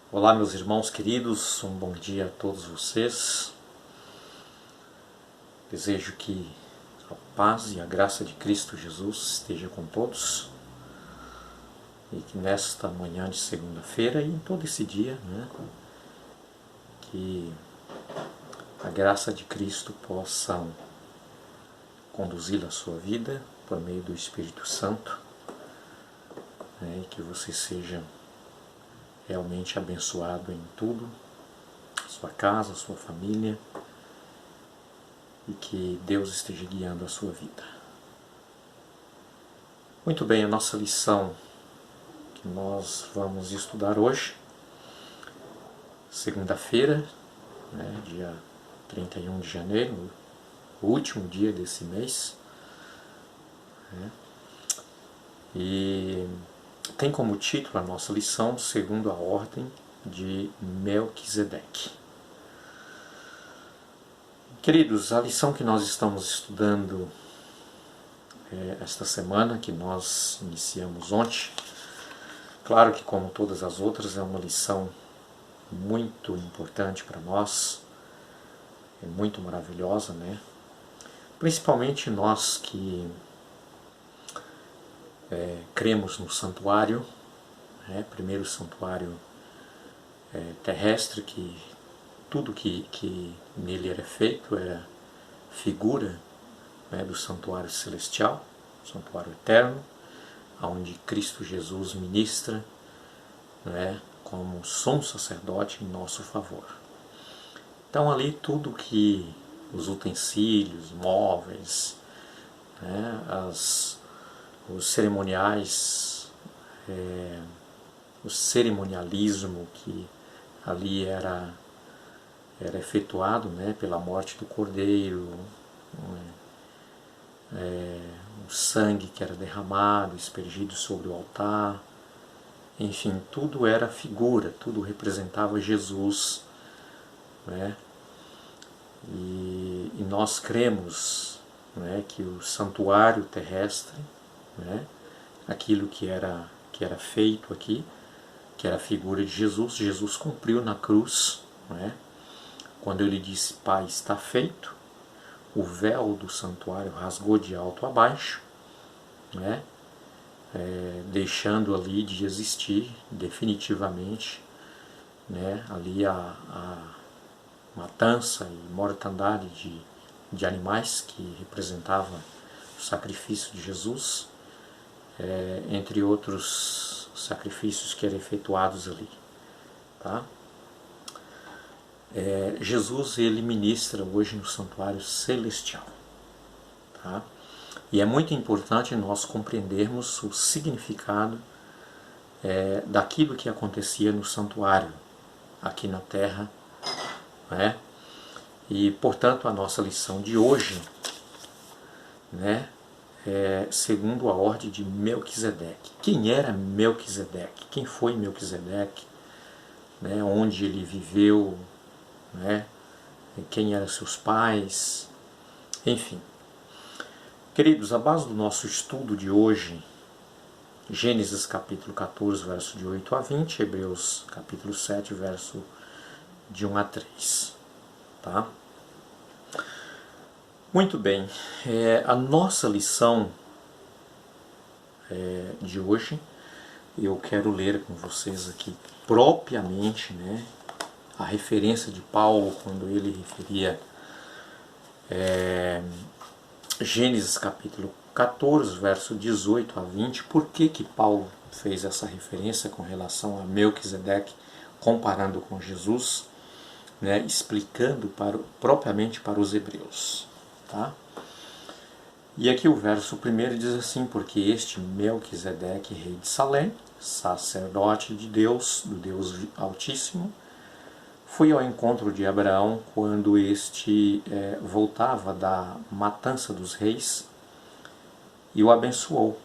Olá, meus irmãos queridos, um bom dia a todos vocês. Desejo que a paz e a graça de Cristo Jesus esteja com todos e que nesta manhã de segunda-feira e em todo esse dia, que a graça de Cristo possa conduzi-la à sua vida por meio do Espírito Santo, e que você seja realmente abençoado em tudo, sua casa, sua família, e que Deus esteja guiando a sua vida. Muito bem, a nossa lição que nós vamos estudar hoje, segunda-feira, dia 31 de janeiro, o último dia desse mês, e tem como título a nossa lição segundo a ordem de Melquisedeque. Queridos, a lição que nós estamos estudando esta semana, que nós iniciamos ontem, claro que como todas as outras é uma lição muito importante para nós, é muito maravilhosa, Principalmente nós que cremos no santuário, primeiro santuário terrestre, que tudo que nele era feito era figura do santuário celestial, santuário eterno, onde Cristo Jesus ministra como sumo sacerdote em nosso favor. Então ali tudo que os utensílios, móveis, os cerimoniais, o cerimonialismo que ali era efetuado pela morte do cordeiro, o sangue que era derramado, aspergido sobre o altar, enfim, tudo era figura, tudo representava Jesus, E nós cremos que o santuário terrestre, aquilo que era feito aqui, que era a figura de Jesus, Jesus cumpriu na cruz, quando ele disse: Pai, está feito, o véu do santuário rasgou de alto a baixo, deixando ali de existir definitivamente ali a matança e mortandade de animais que representava o sacrifício de Jesus, entre outros sacrifícios que eram efetuados ali. Tá? Jesus ele ministra hoje no santuário celestial. Tá? E é muito importante nós compreendermos o significado daquilo que acontecia no santuário aqui na terra. E, portanto, a nossa lição de hoje é segundo a ordem de Melquisedeque. Quem era Melquisedeque? Quem foi Melquisedeque? Onde ele viveu? Quem eram seus pais? Enfim. Queridos, a base do nosso estudo de hoje, Gênesis capítulo 14, verso de 8 a 20, Hebreus capítulo 7, verso de 1 a 3. Tá? Muito bem, a nossa lição de hoje, eu quero ler com vocês aqui propriamente a referência de Paulo quando ele referia Gênesis capítulo 14, verso 18 a 20. Por que Paulo fez essa referência com relação a Melquisedeque, comparando com Jesus, explicando propriamente para os hebreus. Tá? E aqui o verso primeiro diz assim: porque este Melquisedeque, rei de Salém, sacerdote de Deus, do Deus Altíssimo, foi ao encontro de Abraão quando este voltava da matança dos reis e o abençoou.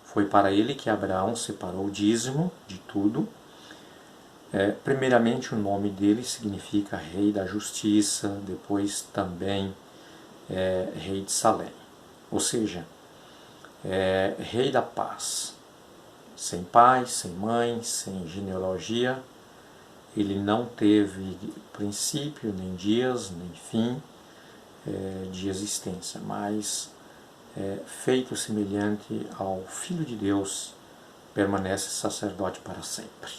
Foi para ele que Abraão separou o dízimo de tudo. Primeiramente, o nome dele significa Rei da Justiça, depois também Rei de Salém, ou seja, Rei da Paz, sem pai, sem mãe, sem genealogia. Ele não teve princípio, nem dias, nem fim de existência, mas feito semelhante ao Filho de Deus, permanece sacerdote para sempre.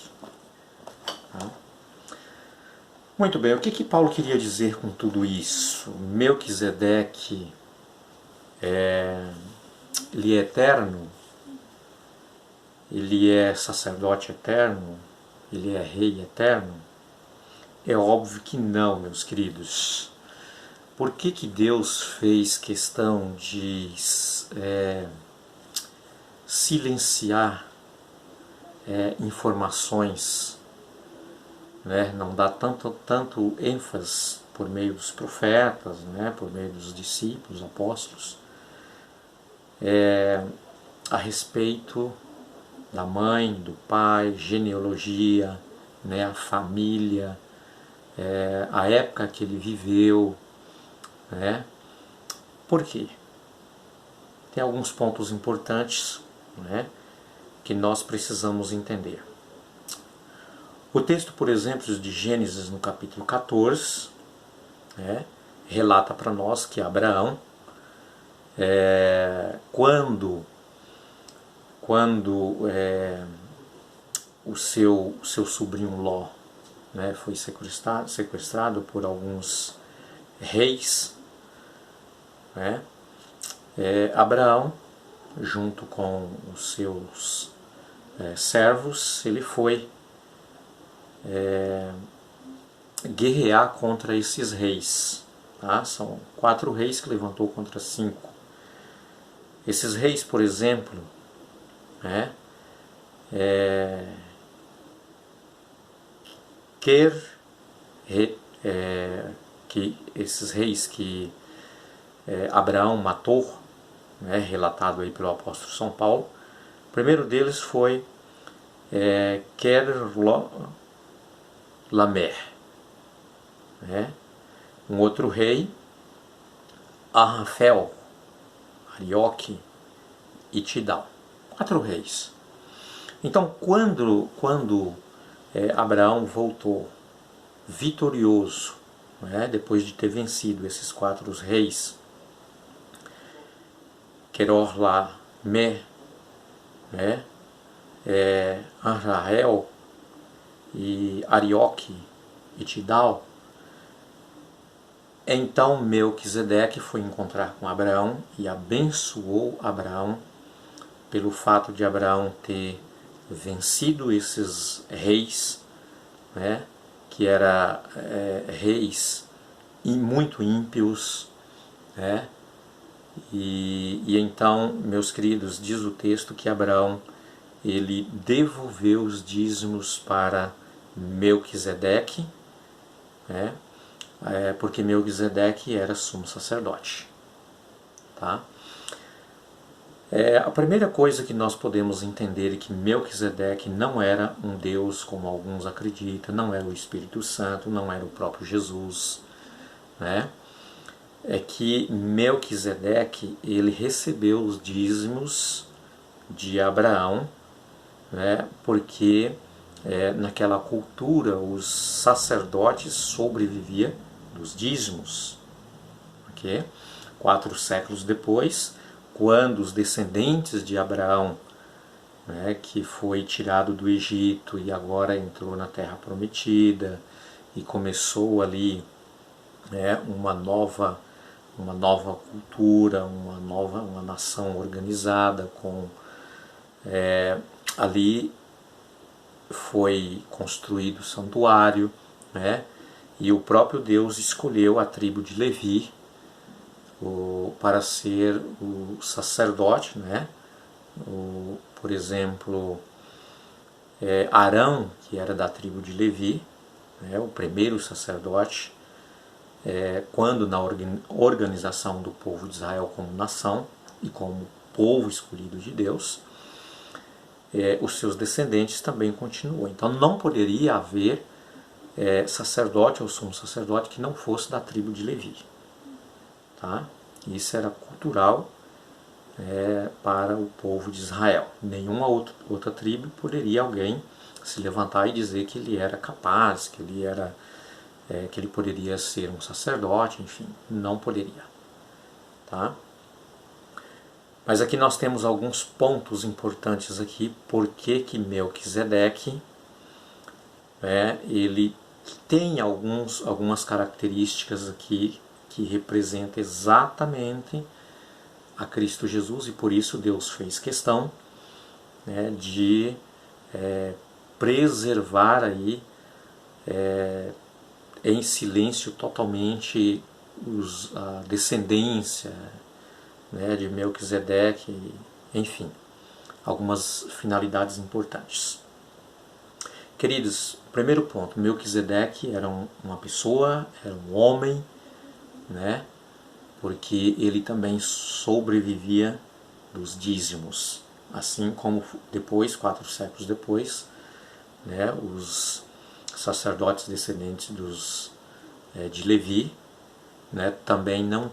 Tá? Muito bem, o que Paulo queria dizer com tudo isso? Melquisedeque ele é eterno? Ele é sacerdote eterno? Ele é rei eterno? É óbvio que não, meus queridos. Por que Deus fez questão de silenciar informações, né? Não dá tanto ênfase por meio dos profetas, né? Por meio dos discípulos, apóstolos, a respeito da mãe, do pai, genealogia, né? A família, a época que ele viveu, né? Por quê? Tem alguns pontos importantes, né, que nós precisamos entender. O texto, por exemplo, de Gênesis, no capítulo 14, relata para nós que Abraão, quando o seu sobrinho Ló, né, foi sequestrado por alguns reis, né, Abraão, junto com os seus servos, ele foi guerrear contra esses reis. Tá? São 4 reis que levantou contra 5. Esses reis, por exemplo, que esses reis que Abraão matou, né, relatado aí pelo apóstolo São Paulo, o primeiro deles foi Quedorlaomer, né? Um outro rei, Arrafel, Arioque e Tidal. 4 reis. Então, quando Abraão voltou vitorioso, né, depois de ter vencido esses 4 reis, Quedorlaomer, né, Arrael e Arioque e Tidal, então Melquisedeque foi encontrar com Abraão e abençoou Abraão pelo fato de Abraão ter vencido esses reis, né, que eram reis muito ímpios, né. E então, meus queridos, diz o texto que Abraão ele devolveu os dízimos para Melquisedeque, né, porque Melquisedeque era sumo sacerdote. Tá? A primeira coisa que nós podemos entender é que Melquisedeque não era um Deus como alguns acreditam, não era o Espírito Santo, não era o próprio Jesus, né? É que Melquisedeque ele recebeu os dízimos de Abraão, né, porque naquela cultura os sacerdotes sobreviviam dos dízimos. Okay? 4 séculos depois, quando os descendentes de Abraão, né, que foi tirado do Egito e agora entrou na Terra Prometida e começou ali uma nova cultura, uma nação organizada, ali foi construído o santuário, né, e o próprio Deus escolheu a tribo de Levi para ser o sacerdote, né. Por exemplo, Arão, que era da tribo de Levi, né, o primeiro sacerdote, quando na organização do povo de Israel como nação e como povo escolhido de Deus, os seus descendentes também continuam. Então não poderia haver sacerdote ou sumo sacerdote que não fosse da tribo de Levi. Tá? Isso era cultural, para o povo de Israel. Nenhuma outra tribo poderia alguém se levantar e dizer que ele era capaz, que ele poderia ser um sacerdote, enfim, não poderia. Tá? Mas aqui nós temos alguns pontos importantes aqui, porque que Melquisedeque, ele tem algumas características aqui que representam exatamente a Cristo Jesus, e por isso Deus fez questão de preservar aí em silêncio totalmente a descendência de Melquisedeque, enfim, algumas finalidades importantes. Queridos, primeiro ponto, Melquisedeque era uma pessoa, era um homem, porque ele também sobrevivia dos dízimos, assim como depois, 4 séculos depois, os sacerdotes descendentes de Levi, também não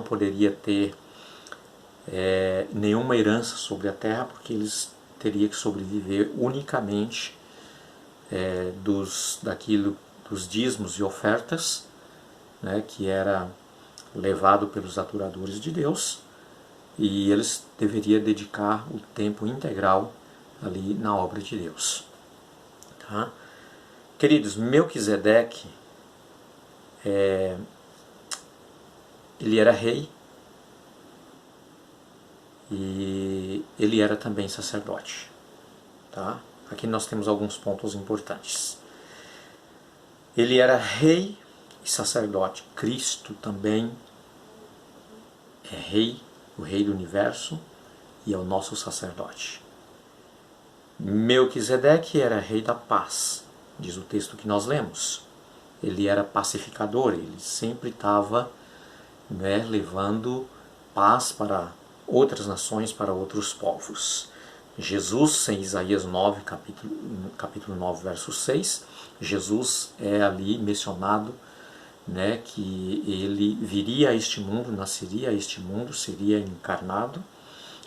poderia ter nenhuma herança sobre a terra, porque eles teriam que sobreviver unicamente dos dízimos e ofertas, que era levado pelos adoradores de Deus, e eles deveriam dedicar o tempo integral ali na obra de Deus. Tá? Queridos, Melquisedeque, ele era rei e ele era também sacerdote. Tá? Aqui nós temos alguns pontos importantes. Ele era rei e sacerdote. Cristo também é rei, o rei do universo, e é o nosso sacerdote. Melquisedeque era rei da paz, diz o texto que nós lemos. Ele era pacificador, ele sempre estava levando paz para outras nações, para outros povos. Jesus, em Isaías 9, capítulo 9, verso 6, Jesus é ali mencionado que ele viria a este mundo, nasceria a este mundo, seria encarnado,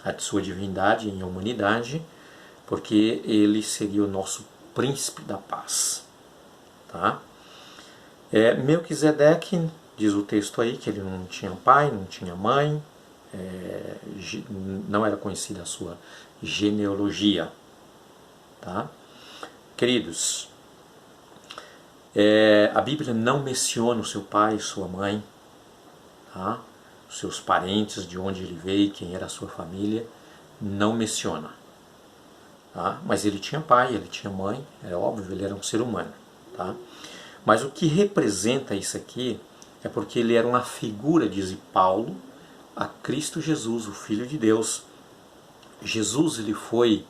a sua divindade em humanidade, porque ele seria o nosso príncipe da paz. Tá? Melquisedeque, diz o texto aí, que ele não tinha pai, não tinha mãe, não era conhecida a sua genealogia. Tá? Queridos, a Bíblia não menciona o seu pai e sua mãe, tá? Os seus parentes, de onde ele veio, quem era a sua família, não menciona. Tá? Mas ele tinha pai, ele tinha mãe, é óbvio, ele era um ser humano. Tá? Mas o que representa isso aqui é porque ele era uma figura, diz Paulo, a Cristo Jesus, o Filho de Deus. Jesus ele foi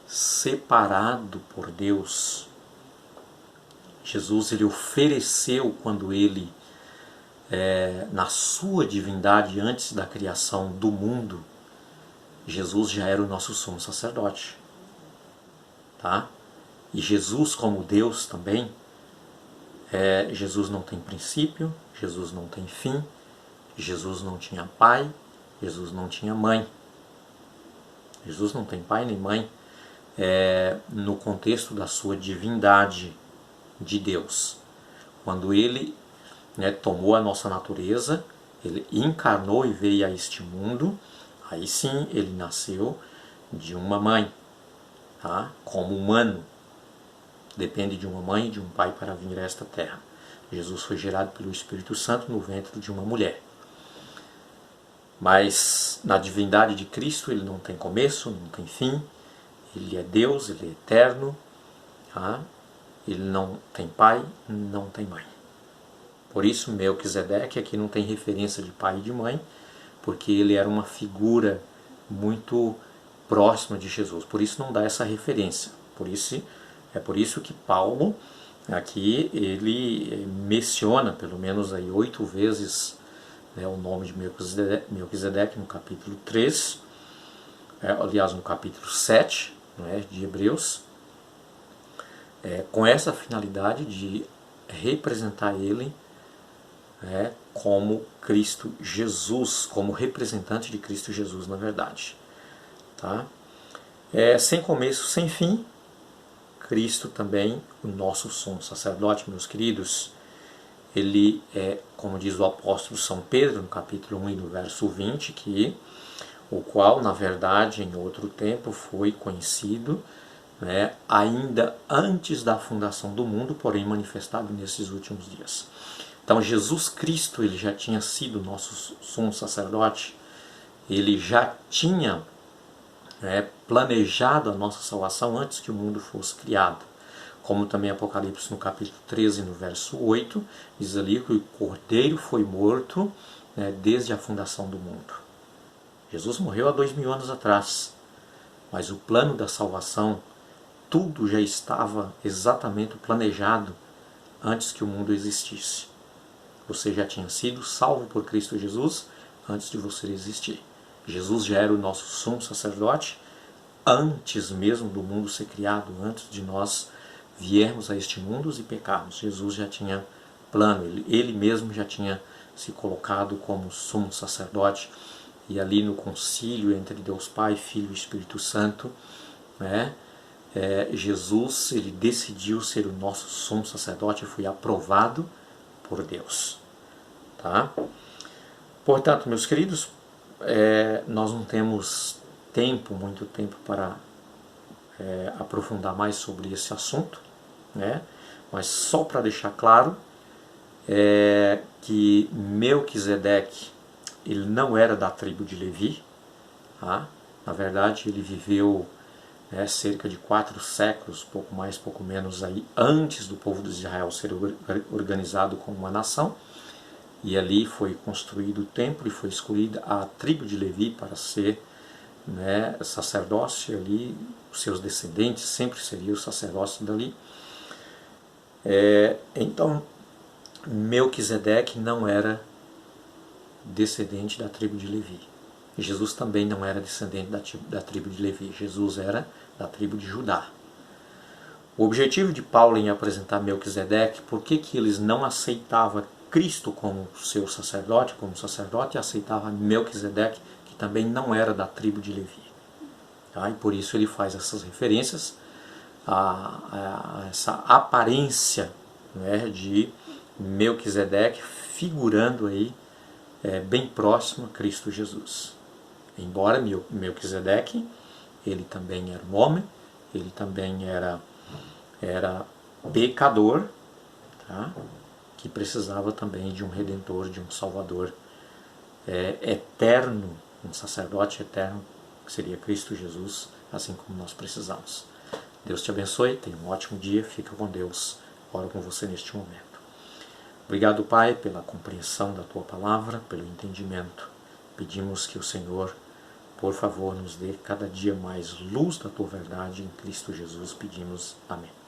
separado por Deus. Jesus ele ofereceu quando ele, na sua divindade, antes da criação do mundo, Jesus já era o nosso sumo sacerdote. Tá? E Jesus como Deus também, Jesus não tem princípio, Jesus não tem fim, Jesus não tinha pai, Jesus não tinha mãe. Jesus não tem pai nem mãe no contexto da sua divindade de Deus. Quando ele tomou a nossa natureza, ele encarnou e veio a este mundo, aí sim ele nasceu de uma mãe, tá? Como humano. Depende de uma mãe e de um pai para vir a esta terra. Jesus foi gerado pelo Espírito Santo no ventre de uma mulher. Mas na divindade de Cristo ele não tem começo, não tem fim. Ele é Deus, ele é eterno. Tá? Ele não tem pai, não tem mãe. Por isso Melquisedeque aqui não tem referência de pai e de mãe, porque ele era uma figura muito próxima de Jesus. Por isso não dá essa referência. É por isso que Paulo aqui ele menciona pelo menos aí 8 vezes o nome de Melquisedeque no capítulo 3, aliás no capítulo 7 de Hebreus, com essa finalidade de representar ele como Cristo Jesus, como representante de Cristo Jesus, na verdade. Tá? Sem começo, sem fim, Cristo também, o nosso sumo sacerdote, meus queridos, ele é, como diz o apóstolo São Pedro, no capítulo 1 e no verso 20, o qual, na verdade, em outro tempo foi conhecido, ainda antes da fundação do mundo, porém manifestado nesses últimos dias. Então Jesus Cristo, ele já tinha sido nosso sumo sacerdote, ele já tinha planejado a nossa salvação antes que o mundo fosse criado. Como também Apocalipse no capítulo 13, no verso 8, diz ali que o Cordeiro foi morto desde a fundação do mundo. Jesus morreu há 2000 anos atrás, mas o plano da salvação, tudo já estava exatamente planejado antes que o mundo existisse. Você já tinha sido salvo por Cristo Jesus antes de você existir. Jesus já era o nosso sumo sacerdote antes mesmo do mundo ser criado, antes de nós viermos a este mundo e pecarmos. Jesus já tinha plano, ele mesmo já tinha se colocado como sumo sacerdote, e ali no concílio entre Deus Pai, Filho e Espírito Santo, Jesus ele decidiu ser o nosso sumo sacerdote e foi aprovado por Deus. Tá? Portanto, meus queridos, nós não temos muito tempo para aprofundar mais sobre esse assunto, mas só para deixar claro que Melquisedeque ele não era da tribo de Levi, tá? Na verdade ele viveu cerca de 4 séculos, pouco mais, pouco menos, aí, antes do povo de Israel ser organizado como uma nação, e ali foi construído o templo e foi escolhida a tribo de Levi para ser sacerdócio ali, os seus descendentes sempre seriam o sacerdócio dali. Então Melquisedeque não era descendente da tribo de Levi. Jesus também não era descendente da tribo de Levi. Jesus era da tribo de Judá. O objetivo de Paulo em apresentar Melquisedeque, por que eles não aceitavam Cristo como seu sacerdote, e aceitavam Melquisedeque, que também não era da tribo de Levi. Tá? E por isso ele faz essas referências a essa aparência de Melquisedeque figurando aí bem próximo a Cristo Jesus. Embora Melquisedeque, ele também era um homem, ele também era pecador, tá? Que precisava também de um Redentor, de um Salvador eterno, um sacerdote eterno, que seria Cristo Jesus, assim como nós precisamos. Deus te abençoe, tenha um ótimo dia, fica com Deus, oro com você neste momento. Obrigado, Pai, pela compreensão da Tua Palavra, pelo entendimento. Pedimos que o Senhor, por favor, nos dê cada dia mais luz da Tua verdade, em Cristo Jesus pedimos. Amém.